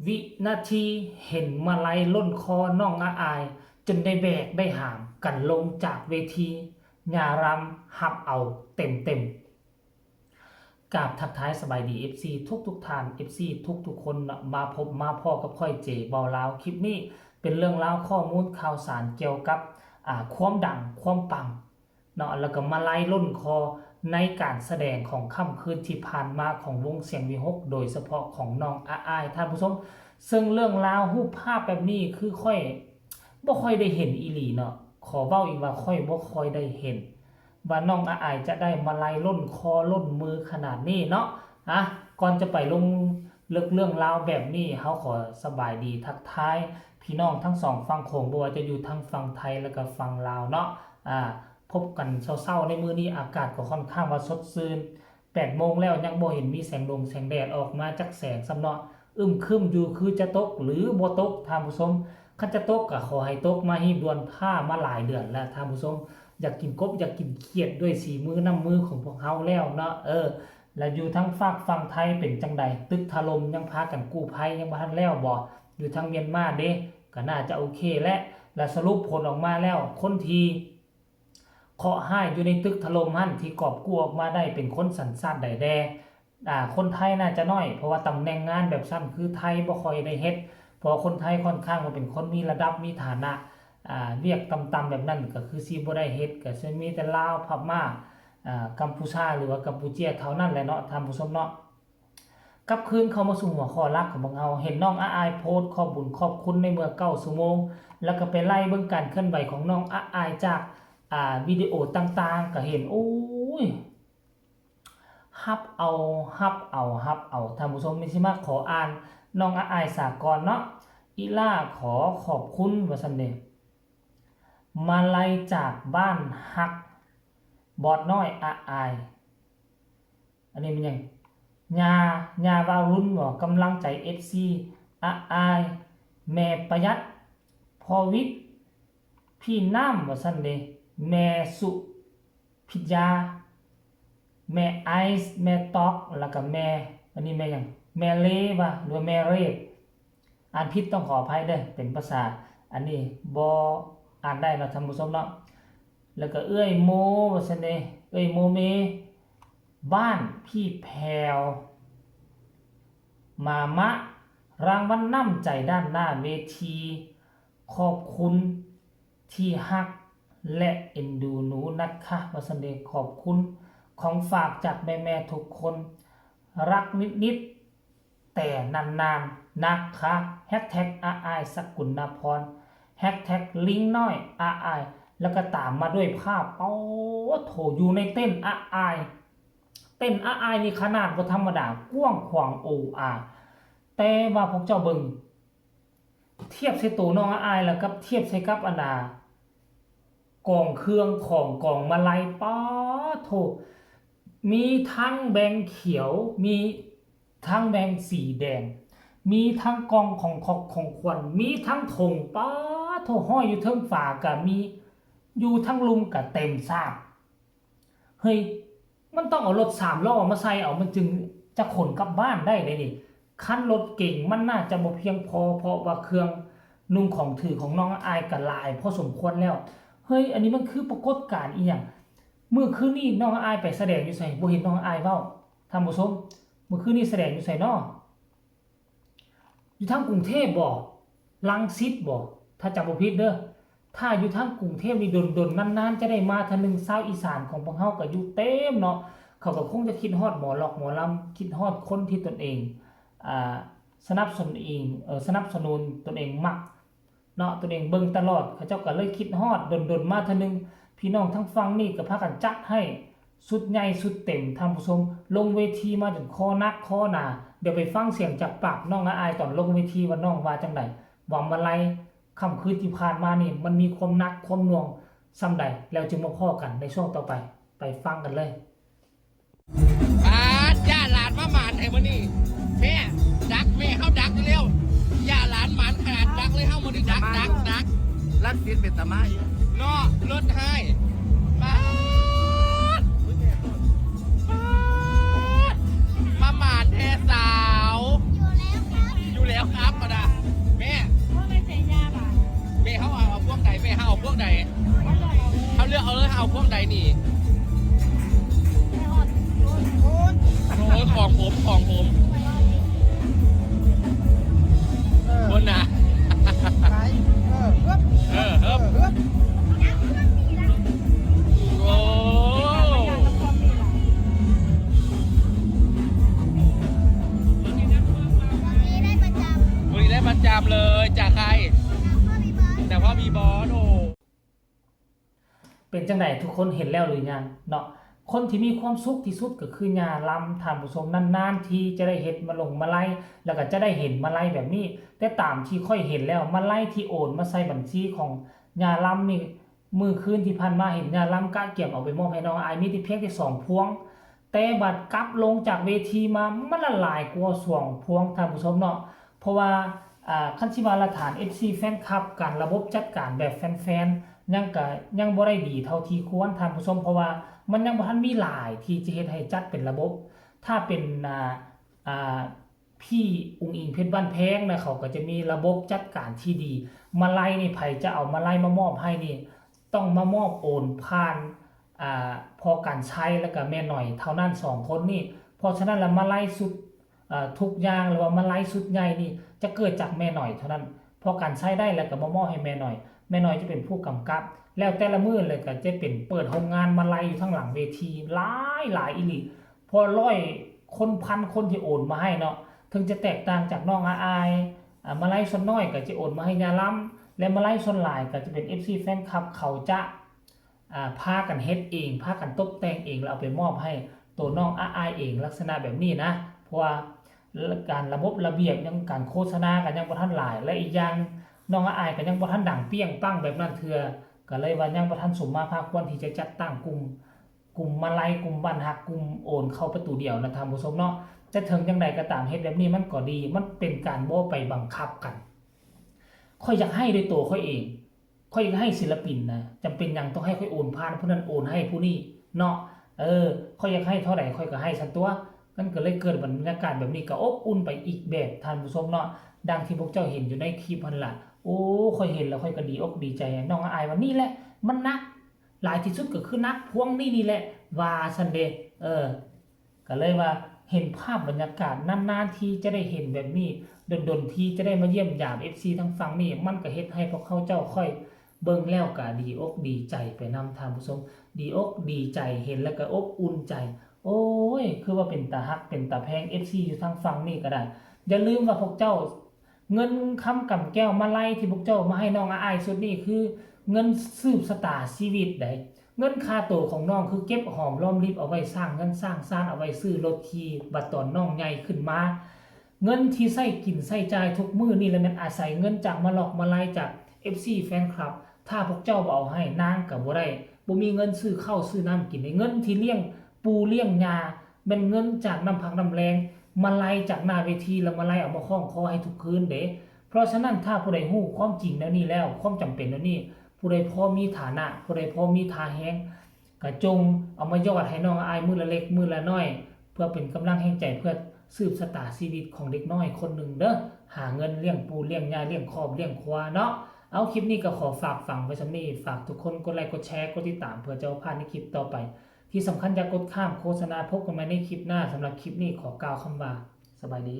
วินาทีเห็นมาลัยล้นคอน้องอาอายจนได้แบกได้หามกันลงจากเวทีญารำหับเอาเต็มกราบทักทายสบายดี FC ทุกท่าน FC ทุกคนมาพบมาพ่อกับค่อยเจเบาลาวคลิปนี้เป็นเรื่องราวข้อมูลข่าวสารเกี่ยวกับความดังความปังเนาะแล้วก็มาไล่ล้นคอในการแสดงของค่ำคืนที่ผ่านมาของวงเสียงวิหกโดยเฉพาะของน้องอาอายท่านผู้ชมซึ่งเรื่องราวรูปภาพแบบนี้คือค่อยบ่ค่อยได้เห็นอีหลีเนาะขอเว้าอีกว่าค่อยบ่ค่อยได้เห็นว่าน้องอาอายจะได้มาไล่ล้นคอล้นมือขนาดนี้เนาะก่อนจะไปลงเรื่องราวแบบนี้เฮาขอสบายดีทักทายพี่น้องทั้งสองฝั่งโขงบ่ว่าจะอยู่ทั้งฝั่งไทยแล้วก็ฝั่งลาวเนาะพบกันเช้าๆในมื้อนี้อากาศก็ค่อนข้างว่าสดชื่น8 โมงแล้วยังบ่เห็นมีแสงแสงแดดออกมาจักแสงซำเนาะอึมครึมอยู่คือจะตกหรือบ่ตกท่านผู้ชมคันจะตกก็ขอให้ตกมาให้ด่วนผ้ามาหลายเดือนแล้วท่านผู้ชมอยากกินกบอยากกินเขียดด้วยสีมือน้ำมือของพวกเฮาแล้วเนาะแล้วอยู่ทั้งฝั่งไทยเป็นจังใดตึกถล่มยังพากันกู้ภัยยังบ่ทันแล้วบ่อยู่ทางเมียนมาเด้ก็น่าจะโอเคและสรุปผลออกมาแล้วคนที่เคาะให้อยู่ในตึกถล่มหั่นที่กอบกู้ออกมาได้เป็นคนสัญชาติใดแดคนไทยน่าจะน้อยเพราะว่าตำแหน่งงานแบบสั้นคือไทยบ่ค่อยได้เฮ็ดเพราะคนไทยค่อนข้างว่าเป็นคนมีระดับมีฐานะเรียกต่ำๆแบบนั้นก็คือสิบ่ได้เฮ็ดก็สิมีแต่ลาวพม่ากัมพูชาหรือว่ากัมพูเชียเท่านั้นแหละเนาะท่านผู้ชมเนาะกลับคืนเข้ามาสู่หัวข้อหลักของพวกเราเห็นน้องอาอายโพสต์ขอบบุญขอบคุณในเมื่อ9 ชั่วโมงแล้วก็ไปไล่เบิ่งการเคลื่อนไหวของน้องอาอายจากวิดีโอต่างๆก็เห็นโอ้ยฮับเอาท่านผู้ชมมีสิมาขออ่านน้องอาอายสากลเนาะอีล่าขอขอบคุณว่าซั่นเด้มาไล่จากบ้านฮักบอดน้อยอาอายอันนี้มันยังญาวารุ่นบ่กำลังใจ FC อาอายแม่ประหยัดพอวิทย์พี่น้ำว่าซั่นเด้แม่สุพิยาแม่ไอซ์แม่ตอกแล้วก็แม่อันนี้แม่ยังแม่เลว่ะหรือแม่เรศอ่านผิดต้องขออภัยเด้อเป็นภาษาอันนี้บ่อ่านได้เนาะท่านผู้ชมเนาะแล้วก็เอ้ยโมว่าซั่นเด้เอ้ยโมเมบ้านพี่แพรวมามะรางวัลน้ำใจด้านหน้าเวทีขอบคุณที่ฮักและเอ็นดูหนูนะคะว่าซั่นเด้ขอบคุณของฝากจากแม่ๆทุกคนรักนิดๆแต่นานๆนะคะอาอายสกุลพรลิงน้อยอาอายแล้วก็ตามมาด้วยภาพโถอยู่ในเต้นอาอายนี่ขนาดบ่ธรรมดากว้างขวางโอแต่ว่าพวกเจ้าเบิ่งเทียบใส่ตัวน้องอาอายแล้วกับเทียบใส่กับกองเครื่องของกองมาลัยโถมีทั้งแบงเขียวมีทั้งแบงสีแดงมีทั้งกองของขวัญมีทั้งธงโถห้อยอยู่เทิงฝาก็มีอยู่ทั้งลุมก็เต็มซากเฮ้ยมันต้องเอารถ3 ล้อมาใส่เอามันจึงจะขนกลับบ้านได้เลยนี่คันรถเก่งมันน่าจะบ่เพียงพอเพราะว่าเครื่องนุ่งของถือของน้องอายก็หลายพอสมควรแล้วเฮ้ยอันนี้มันคือปรากฏการณ์อีหยังเมื่อคืนนี้น้องอายไปแสดงอยู่ไสบ่เห็นน้องอายเว้าท่านผู้ชมเมื่อคืนนี้แสดงอยู่ไสเนาะอยู่ทางกรุงเทพบ่รังสิตบ่ถ้าจำบ่ผิดเด้อถ้าอยู่ทางกรุงเทพนี่ดนนานๆจะได้มาเทื่อนึงชาวอีสานของพวกเฮาก็อยู่เต็มเนาะเขาก็คงจะคิดฮอดหมอล็อกหมอลำคิดฮอดคนที่ตนเองสนับสนุนตนเองมักเนาะตนเองเบิ่งตลอดเขาเจ้าก็เลยคิดฮอดดนมาเทื่อนึงพี่น้องทั้งฟังนี่ก็พากันจัดให้สุดใหญ่สุดเต็มท่านผู้ชมลงเวทีมาจนคอนักคอหนาเดี๋ยวไปฟังเสียงจากปากน้องอาอายตอนลงเวทีว่าน้องว่าจังไดว่ามาไล่ค่ำคืนที่ผ่านมานี่มันมีความนักความหน่วงส่ำใดแล้วจึงมาพ้อกันในช่วงต่อไปฟังกันเลยย่าหลานมาหมานให้มื้อนี้แม่ดักแม่เฮาดักอยู่แล้วย่าหลานหมานขนาดดักเลยเฮามื้อนี้ดักรักศิลป์เป็นตะมาอยู่เนาะลดให้ป๊าดมาหมานแท้สาวอยู่แล้วครับ จามเลยจากใครแต่ว่ามีบอสโอ้ เป็นจังไดทุกคนเห็นแล้วหรือยังเนาะคนที่มีความสุขที่สุดก็คือญาลำท่านผู้ชมนานๆที่จะได้เห็นมาลงมาไล่แล้วก็จะได้เห็นมาไล่แบบนี้แต่ตามที่ค่อยเห็นแล้วมาไล่ที่โอนมาใส่บัญชีของญาลำนี่มือคืนที่ผ่านมาเห็นญาลำกะเกี่ยมเอาไปมอบให้น้องอายมีที่เพียงที่2พวงแต่บัดกลับลงจากเวทีมามันละลายกว่า2พวงท่านผู้ชมเนาะเพราะว่าคันสิว่าหลักฐาน FC แฟนคลับการระบบจัดการแบบแฟนๆยังบ่ได้ดีเท่าที่ควรท่านผู้ชมเพราะว่ามันยังบ่ทันมีหลายที่จะเฮ็ดให้จัดเป็นระบบถ้าเป็นพี่อุงอิงเพชรบ้านแพงนะเขาก็จะมีระบบจัดการที่ดีมาลัยนี่ไผจะเอามาลัยมามอบให้นี่ต้องมามอบโอนผ่านพอการใช้แล้วก็แม่หน่อยเท่านั้น2คนนี่เพราะฉะนั้นแล้วมาลัยสุดทุกอย่างหรือว่ามาลัยสุดใหญ่นี่จะเกิดจากแม่หน่อยเท่านั้นพอการใช้ได้แล้วก็มามอบให้แม่หน่อยแม่น้อยจะเป็นผู้กำกับแล้วแต่ละมื้อเลยก็จะเป็นเปิดโรงงานมาไล่อยู่ทั้งหลังเวทีหลายอีหลีพอ100คนพันคนที่โอนมาให้เนาะถึงจะแตกต่างจากน้องอายมาไล่ส่วนน้อยก็จะโอนมาให้ยาล้ำและมาไล่ส่วนหลายก็จะเป็น FC แฟนคลับเขาจะพากันเฮ็ดเองพากันตกแต่งเองแล้วเอาไปมอบให้ตัวน้องอายเองลักษณะแบบนี้นะเพราะว่าการระบบระเบียบยังการโฆษณากันยังบ่ทันหลายและอีกอย่างน้องอายก็ยังบ่ทันดังเปี้ยงปังแบบนั้นเทื่อก็เลยว่ายังบ่ทันสมมาภาคควรที่จะจัดตั้งกลุ่มมาลัยกลุ่มบ้านฮักกลุ่มโอนเข้าประตูเดียวนะท่านผู้ชมเนาะจะถึงจังไดก็ตามเฮ็ดแบบนี้มันก็ดีมันเป็นการบ่ไปบังคับกันค่อยอยากให้ด้วยตัวค่อยเองค่อยอยากให้ศิลปินนะจำเป็นหยังต้องให้ค่อยโอนผ่านผู้นั้นโอนให้ผู้นี้เนาะค่อยอยากให้เท่าใดค่อยก็ให้ซั่นตัวมันก็เลยเกิดบรรยากาศแบบนี้ก็อบอุ่นไปอีกแบบท่านผู้ชมเนาะดังที่พวกเจ้าเห็นอยู่ในคลิปนั่นล่ะโอ้ค่อยเห็นแล้วค่อยก็ดีอกดีใจน้องอายวันนี้แหละมันนักหลายที่สุดก็คือนักพวงนี่แหละว่าซันเดก็เลยว่าเห็นภาพบรรยากาศนานๆที่จะได้เห็นแบบนี้ดนๆที่จะได้มาเยี่ยมยาม FC ทั้งฝั่งนี่มันก็เฮ็ดให้พวกเขาเจ้าค่อยเบิ่งแล้วก็ดีอกดีใจไปนำท่านผู้ชมดีอกดีใจเห็นแล้วก็อบอุ่นใจโอ้ยคือว่าเป็นตาฮักเป็นตาแพง FC อยู่ทางฝั่งนี่ก็ได้อย่าลืมว่าพวกเจ้าเงินคำกำแก้วมาไล่ที่พวกเจ้ามาให้น้องอายสุดนี่คือเงินสืบสตาชีวิตได้เงินค่าตัวของน้องคือเก็บหอมรอมริบเอาไว้สร้างเงินสร้างซ่านเอาไว้ซื้อรถขี่บัดตอนน้องใหญ่ขึ้นมาเงินที่ใช้กินใช้จ่ายทุกมื้อนี่แหละมันอาศัยเงินจากมาหลอกมาไล่จาก FC แฟนคลับถ้าพวกเจ้าบ่เอาให้นางก็บ่ได้บ่มีเงินซื้อข้าวซื้อน้ำกินในเงินที่เลี้ยงปูเลี้ยงยาเป็นเงินจากน้ำพักน้ำแรงมาไล่จากหน้าเวทีแล้วมาไล่เอามาคล้องคอให้ทุกคืนเด้เพราะฉะนั้นถ้าผู้ใดฮู้ความจริงแล้วนี่แล้วความจำเป็นแล้วนี่ผู้ใดพอมีฐานะผู้ใดพอมีทาแฮงก็จงเอามายอดให้น้องอายมื้อละเล็กมื้อละน้อยเพื่อเป็นกำลังแห่งใจเพื่อสืบชะตาชีวิตของเด็กน้อยคนหนึ่งเด้อหาเงินเลี้ยงปูเลี้ยงยาเลี้ยงครอบเลี้ยงควาเนาะเอาคลิปนี้ก็ขอฝากฟังไว้ซำนี้ฝากทุกคนกดไลค์กดแชร์กดติดตามเพื่อจะเอาพลาดในคลิปต่อไปที่สำคัญอย่ากดข้ามโฆษณาพบกันใหม่ในคลิปหน้าสำหรับคลิปนี้ขอกล่าวคำว่าสบายดี